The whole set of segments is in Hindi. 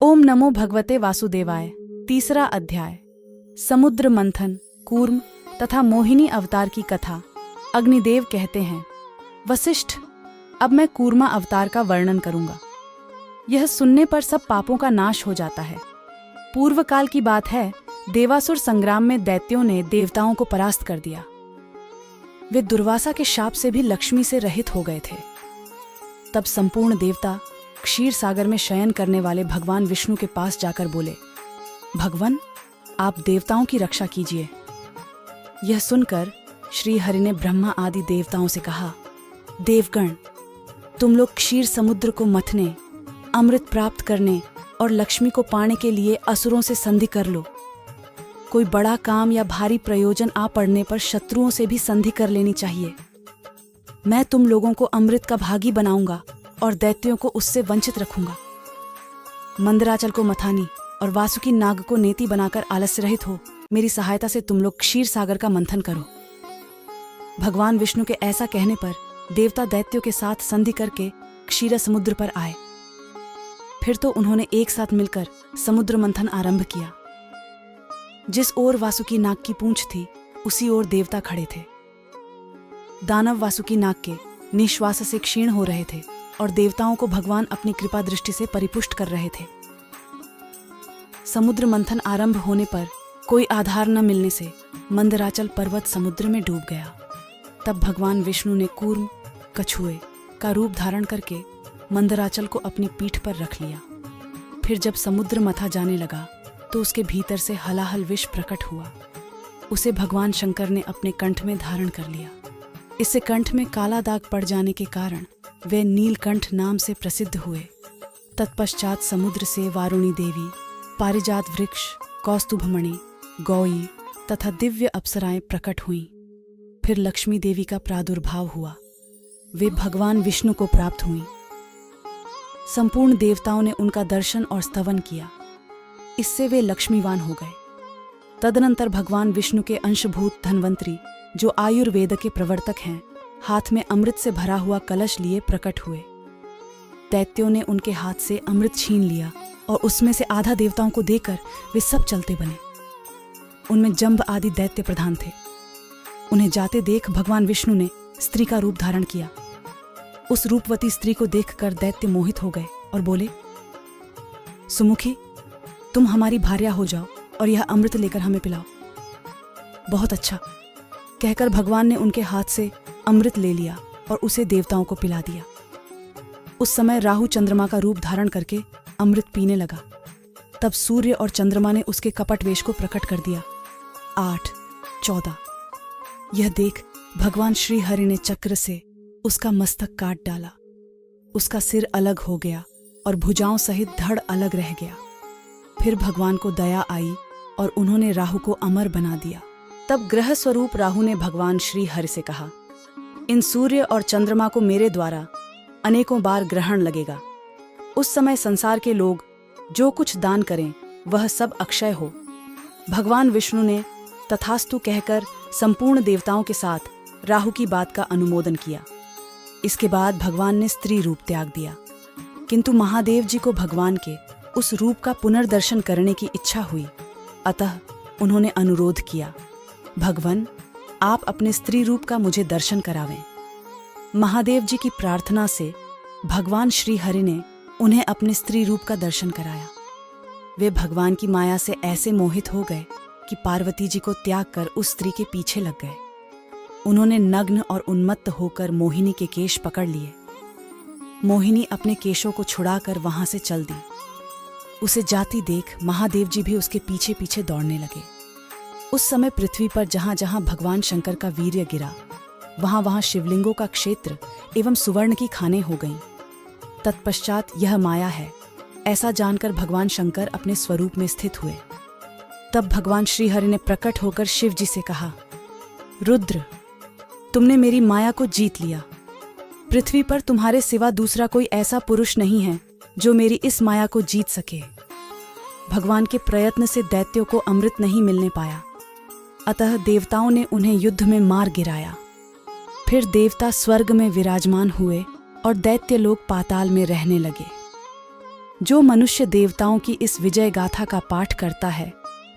ओम नमो भगवते वासुदेवाय। तीसरा अध्याय। समुद्र मंथन, कूर्म तथा मोहिनी अवतार की कथा। अग्निदेव कहते हैं, वशिष्ठ, अब मैं कूर्मा अवतार का वर्णन करूंगा। यह सुनने पर सब पापों का नाश हो जाता है। पूर्व काल की बात है, देवासुर संग्राम में दैत्यों ने देवताओं को परास्त कर दिया। वे दुर्वासा के शाप से भी लक्ष्मी से रहित हो गए थे। तब संपूर्ण देवता क्षीर सागर में शयन करने वाले भगवान विष्णु के पास जाकर बोले, भगवान, आप देवताओं की रक्षा कीजिए। यह सुनकर श्री हरि ने ब्रह्मा आदि देवताओं से कहा, देवगण, तुम लोग क्षीर समुद्र को मथने, अमृत प्राप्त करने और लक्ष्मी को पाने के लिए असुरों से संधि कर लो। कोई बड़ा काम या भारी प्रयोजन आ पड़ने पर शत्रुओं से भी संधि कर लेनी चाहिए। मैं तुम लोगों को अमृत का भागी बनाऊंगा और दैत्यों को उससे वंचित रखूंगा। मंदराचल को मथानी और वासुकी नाग को नेति बनाकर आलस्य रहित हो मेरी सहायता से तुम लोग क्षीर सागर का मंथन करो। भगवान विष्णु के ऐसा कहने पर देवता दैत्यों के साथ संधि करके क्षीर समुद्र पर आए। फिर तो उन्होंने एक साथ मिलकर समुद्र मंथन आरंभ किया। जिस ओर वासुकी नाग की पूंछ थी, उसी ओर देवता खड़े थे। दानव वासुकी नाग के निश्वास से क्षीण हो रहे थे और देवताओं को भगवान अपनी कृपा दृष्टि से परिपुष्ट कर रहे थे। समुद्र मंथन आरंभ होने पर कोई आधार न मिलने से मंदराचल पर्वत समुद्र में डूब गया। तब भगवान विष्णु ने कूर्म, कछुए का रूप धारण करके मंदराचल को अपनी पीठ पर रख लिया। फिर जब समुद्र मथा जाने लगा तो उसके भीतर से हलाहल विष प्रकट हुआ। उसे भगवान शंकर ने अपने कंठ में धारण कर लिया। इससे कंठ में काला दाग पड़ जाने के कारण वे नीलकंठ नाम से प्रसिद्ध हुए। तत्पश्चात समुद्र से वारुणी देवी, पारिजात वृक्ष, कौस्तुभमणि, गौई तथा दिव्य अप्सराएं प्रकट हुईं। फिर लक्ष्मी देवी का प्रादुर्भाव हुआ। वे भगवान विष्णु को प्राप्त हुईं। संपूर्ण देवताओं ने उनका दर्शन और स्तवन किया। इससे वे लक्ष्मीवान हो गए। तदनंतर भगवान विष्णु के अंशभूत धन्वंतरी, जो आयुर्वेद के प्रवर्तक हैं, हाथ में अमृत से भरा हुआ कलश लिए प्रकट हुए। दैत्यों ने उनके हाथ से अमृत छीन लिया और उसमें से आधा देवताओं को देकर वे सब चलते बने। उनमें जंब आदि दैत्य प्रधान थे। उन्हें जाते देख भगवान विष्णु ने स्त्री का रूप धारण किया। उस रूपवती स्त्री को देखकर दैत्य मोहित हो गए और बोले, सुमुखी, तुम हमारी भार्या हो जाओ और यह अमृत लेकर हमें पिलाओ। बहुत अच्छा, कहकर भगवान ने उनके हाथ से अमृत ले लिया और उसे देवताओं को पिला दिया। उस समय राहु चंद्रमा का रूप धारण करके अमृत पीने लगा। तब सूर्य और चंद्रमा ने उसके कपट वेश को प्रकट कर दिया। 8, 14। यह देख भगवान श्री हरि ने चक्र से उसका मस्तक काट डाला। उसका सिर अलग हो गया और भुजाओं सहित धड़ अलग रह गया। फिर भगवान को दया आई और उन्होंने राहु को अमर बना दिया। तब ग्रह स्वरूप राहु ने भगवान श्री हरि से कहा, इन सूर्य और चंद्रमा को मेरे द्वारा अनेकों बार ग्रहण लगेगा। उस समय संसार के लोग जो कुछ दान करें वह सब अक्षय हो। भगवान विष्णु ने तथास्तु कहकर संपूर्ण देवताओं के साथ राहु की बात का अनुमोदन किया। इसके बाद भगवान ने स्त्री रूप त्याग दिया। किंतु महादेव जी को भगवान के उस रूप का पुनर्दर्शन करने की इच्छा हुई। अतः उन्होंने अनुरोध किया, भगवान, आप अपने स्त्री रूप का मुझे दर्शन करावें। महादेव जी की प्रार्थना से भगवान श्री हरि ने उन्हें अपने स्त्री रूप का दर्शन कराया। वे भगवान की माया से ऐसे मोहित हो गए कि पार्वती जी को त्याग कर उस स्त्री के पीछे लग गए। उन्होंने नग्न और उन्मत्त होकर मोहिनी के केश पकड़ लिए। मोहिनी अपने केशों को छुड़ाकर वहां से चल दी। उसे जाती देख महादेव जी भी उसके पीछे पीछे दौड़ने लगे। उस समय पृथ्वी पर जहां जहां भगवान शंकर का वीर्य गिरा, वहां वहां शिवलिंगों का क्षेत्र एवं सुवर्ण की खानें हो गईं। तत्पश्चात यह माया है, ऐसा जानकर भगवान शंकर अपने स्वरूप में स्थित हुए। तब भगवान श्री हरि ने प्रकट होकर शिव जी से कहा, रुद्र, तुमने मेरी माया को जीत लिया। पृथ्वी पर तुम्हारे सिवा दूसरा कोई ऐसा पुरुष नहीं है जो मेरी इस माया को जीत सके। भगवान के प्रयत्न से दैत्यों को अमृत नहीं मिलने पाया, अतः देवताओं ने उन्हें युद्ध में मार गिराया। फिर देवता स्वर्ग में विराजमान हुए और दैत्य लोग पाताल में रहने लगे। जो मनुष्य देवताओं की इस विजय गाथा का पाठ करता है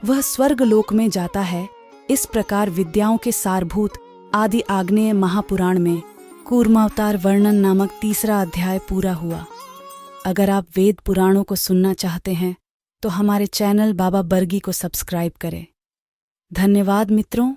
वह स्वर्ग लोक में जाता है। इस प्रकार विद्याओं के सारभूत आदि आग्नेय महापुराण में कूर्मावतार वर्णन नामक 3रा अध्याय पूरा हुआ। अगर आप वेद पुराणों को सुनना चाहते हैं तो हमारे चैनल बाबा बरगी को सब्सक्राइब करें। धन्यवाद मित्रों।